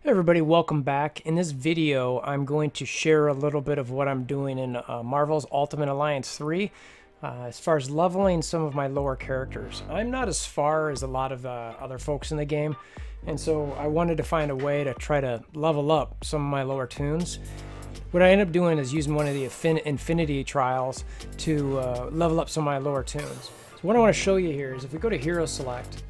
Hey everybody, welcome back. In this video, I'm going to share a little bit of what I'm doing in Marvel's Ultimate Alliance 3 as far as leveling some of my lower characters. I'm not as far as a lot of other folks in the game, and so I wanted to find a way to try to level up some of my lower tunes. What I ended up doing is using one of the Infinity trials to level up some of my lower tunes. So what I want to show you here is if we go to Hero Select,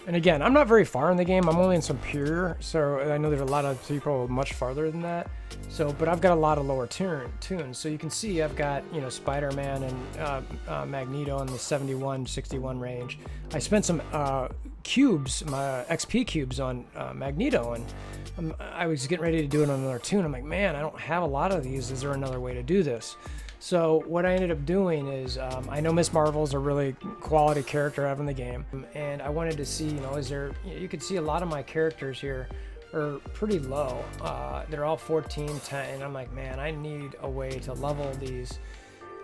and again, I'm not very far in the game. I'm only in Superior, so I know there's a lot of people much farther than that. So, but I've got a lot of lower tunes. So you can see I've got, you know, Spider-Man and Magneto in the 71, 61 range. I spent some cubes, my XP cubes on Magneto, and I was getting ready to do it on another tune. I'm like, man, I don't have a lot of these. Is there another way to do this? So what I ended up doing is, I know Miss Marvel's a really quality character I have in the game, and I wanted to see, you know, is there, you could see a lot of my characters here are pretty low. They're all 14, 10, and I'm like, man, I need a way to level these,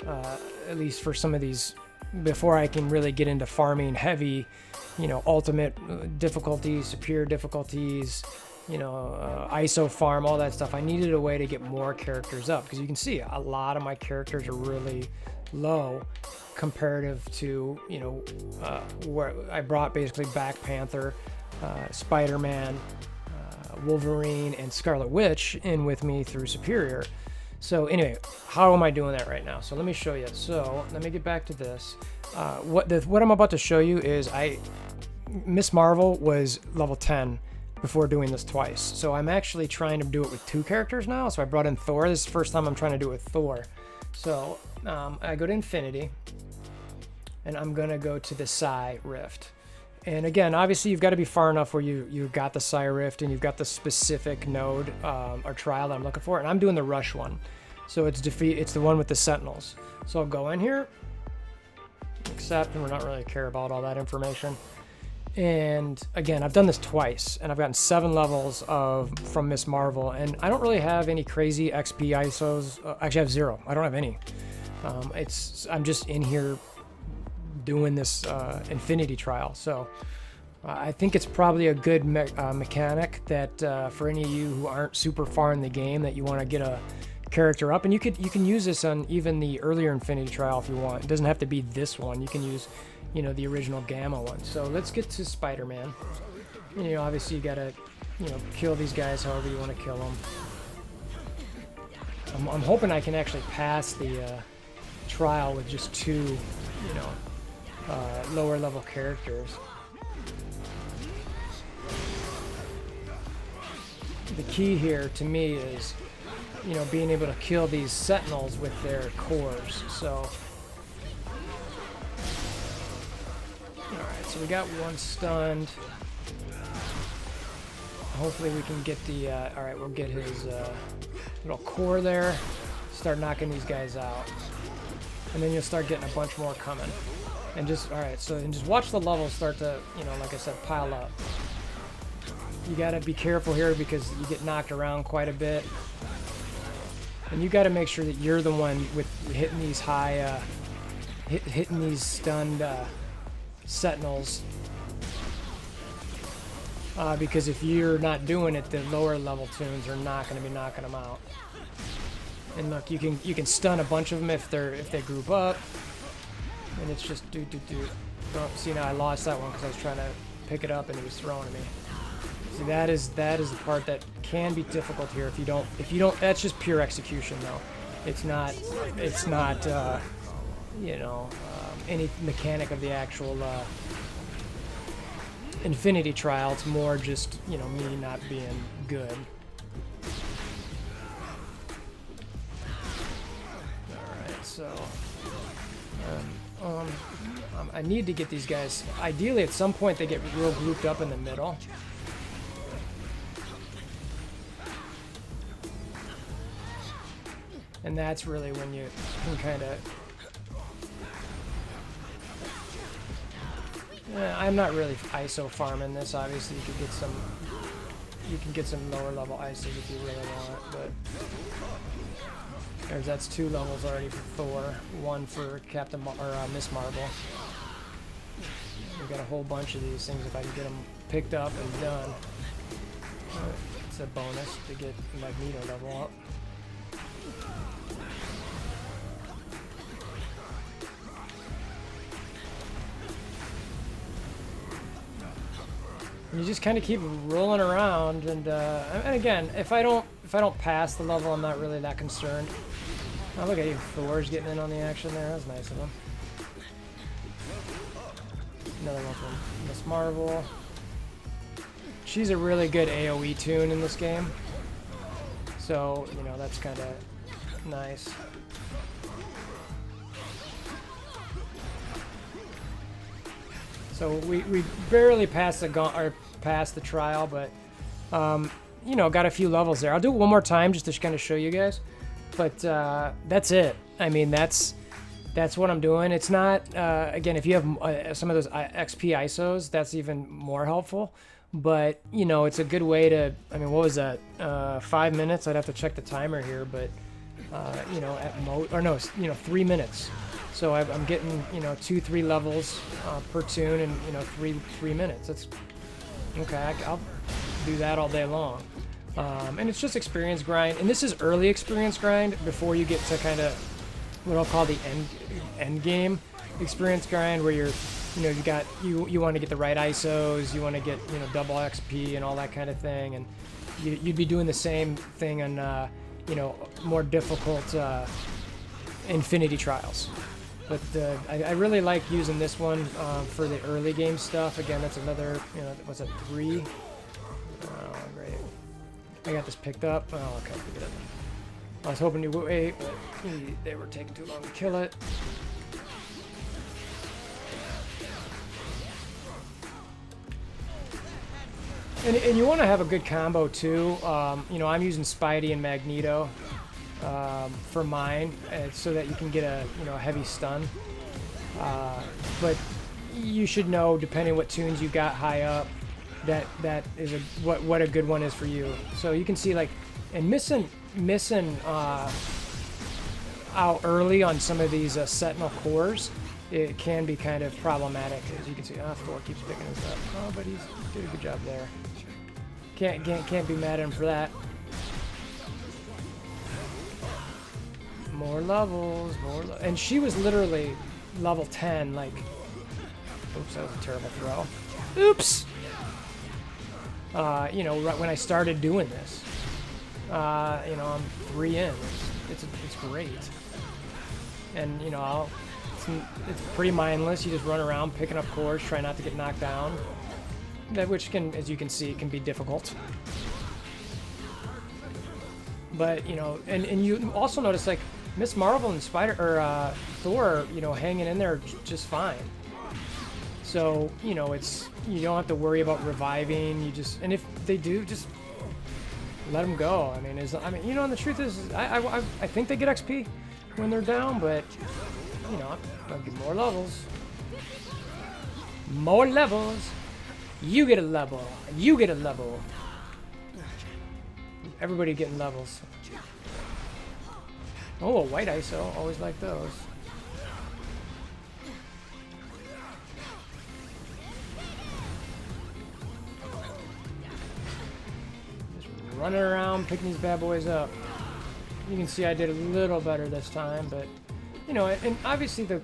at least for some of these, before I can really get into farming heavy, you know, ultimate difficulties, superior difficulties, you know, ISO farm, all that stuff. I needed a way to get more characters up, because you can see a lot of my characters are really low comparative to, you know, where I brought basically Black Panther, Spider-Man, Wolverine, and Scarlet Witch in with me through Superior. So anyway, how am I doing that right now? So let me show you. So let me get back to this. What I'm about to show you is Miss Marvel was level 10 before doing this twice. So I'm actually trying to do it with two characters now. So I brought in Thor. This is the first time I'm trying to do it with Thor. So I go to Infinity, and I'm gonna go to the Psi Rift. And again, obviously you've got to be far enough where you've got the Psi Rift and you've got the specific node or trial that I'm looking for. And I'm doing the Rush one. So it's the one with the Sentinels. So I'll go in here, accept, and we're not really care about all that information. And again, I've done this twice, and I've gotten 7 levels from Miss Marvel, and I don't really have any crazy XP ISOs. Actually, I have 0. I don't have any. I'm just in here doing this Infinity trial. So I think it's probably a good mechanic that for any of you who aren't super far in the game, that you want to get a character up, and you can use this on even the earlier Infinity trial if you want. It doesn't have to be this one. You can use, you know, the original Gamma one. So let's get to Spider-Man. You know, obviously you gotta, you know, kill these guys however you want to kill them. I'm hoping I can actually pass the trial with just 2, you know, lower level characters. The key here to me is, you know, being able to kill these Sentinels with their cores. So alright, so we got one stunned. Hopefully we can get the, alright, we'll get his little core there, start knocking these guys out. And then you'll start getting a bunch more coming. And just, alright, so and just watch the levels start to, you know, like I said, pile up. You gotta be careful here because you get knocked around quite a bit. And you gotta make sure that you're the one with hitting these high, hitting these stunned, Sentinels, because if you're not doing it, the lower level tunes are not going to be knocking them out. And look, you can stun a bunch of them if they group up, and it's just do. Oh, see, now I lost that one because I was trying to pick it up and he was throwing at me. See, that is the part that can be difficult here if you don't. That's just pure execution though. It's not you know, any mechanic of the actual Infinity trial. It's more just, you know, me not being good. Alright, so I need to get these guys, ideally at some point they get real grouped up in the middle. And that's really when you can kind of, I'm not really ISO farming this. Obviously, you can get some lower level ISOs if you really want, but that's 2 levels already for Thor, 1 for Miss Marvel. We've got a whole bunch of these things if I can get them picked up and done. It's a bonus to get Magneto level up. And you just kind of keep rolling around, and again, if I don't pass the level, I'm not really that concerned. Oh, look at you, Thor's getting in on the action there. That's nice of him. Another one from Miss Marvel. She's a really good AoE tune in this game, so you know that's kind of nice. So we barely passed the trial, but you know, got a few levels there. I'll do it one more time just to kind of show you guys, but that's it. I mean, that's what I'm doing. It's not again, if you have some of those XP ISOs, that's even more helpful. But you know, it's a good way to. I mean, what was that? 5 minutes. I'd have to check the timer here, but you know, at most, or no, you know, 3 minutes. So I'm getting, you know, 2-3 levels per tune, and you know, three minutes. That's okay. I'll do that all day long. And it's just experience grind, and this is early experience grind before you get to kind of what I'll call the end game experience grind, where you're, you know, you want to get the right ISOs, you want to get, you know, double XP and all that kind of thing, and you'd be doing the same thing on you know, more difficult Infinity Trials. But I really like using this one for the early game stuff. Again, that's another, you know, was it 3? Oh, great. I got this picked up. Oh, okay, forget it. I was hoping you would wait, but they were taking too long to kill it. And you want to have a good combo too. You know, I'm using Spidey and Magneto for mine, so that you can get a, you know, a heavy stun. But you should know, depending what tunes you got high up, that is what a good one is for you. So you can see, like, and missing out early on some of these Sentinel cores, it can be kind of problematic. As you can see, Thor keeps picking us up. Oh, but he's did a good job there. Can't be mad at him for that. More levels, and she was literally level 10. Like, oops, that was a terrible throw. Oops. You know, right when I started doing this, you know, I'm 3 in. It's great, and you know, it's pretty mindless. You just run around picking up cores, try not to get knocked down. Which can, as you can see, can be difficult. But you know, and you also notice, like, Miss Marvel and Thor, you know, hanging in there just fine. So you know, you don't have to worry about reviving. You just, and if they do, just let them go. I mean, you know, and the truth is, I think they get XP when they're down, but you know, I'll get more levels. More levels. You get a level. You get a level. Everybody getting levels. Oh, a white ISO. Always like those. Just running around picking these bad boys up. You can see I did a little better this time, but you know, and obviously the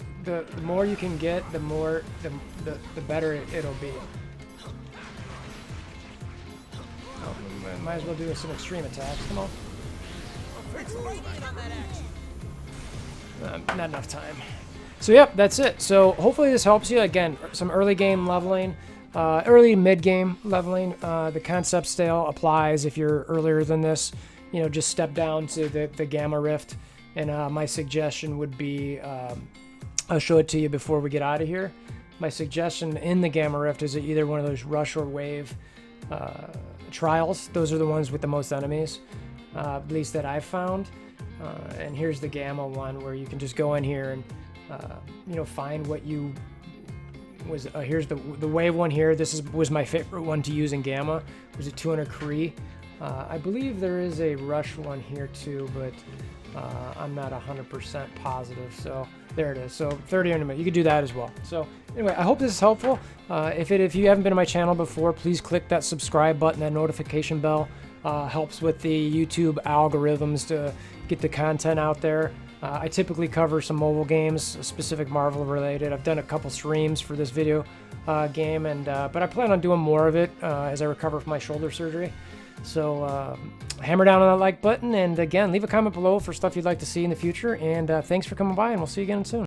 more you can get, the better it'll be. Might as well do some extreme attacks. Come on. Not enough time. So yep, that's it. So hopefully this helps you. Again, some early game leveling, early mid game leveling. The concept still applies if you're earlier than this. You know, just step down to the Gamma Rift, and my suggestion would be, I'll show it to you before we get out of here. My suggestion in the Gamma Rift is either one of those Rush or Wave trials. Those are the ones with the most enemies, at least that I've found. And here's the Gamma one, where you can just go in here and you know, find what you was. Here's the Wave one here. This was my favorite one to use in Gamma. It was a 200 Kree. I believe there is a Rush one here too, but I'm not 100% positive. So there it is. So 30 in a minute. You could do that as well. So anyway, I hope this is helpful. If you haven't been to my channel before, please click that subscribe button, that notification bell. Helps with the YouTube algorithms to get the content out there. I typically cover some mobile games, specific Marvel related. I've done a couple streams for this video game, but I plan on doing more of it as I recover from my shoulder surgery. So hammer down on that like button, and again, leave a comment below for stuff you'd like to see in the future. And thanks for coming by, and we'll see you again soon.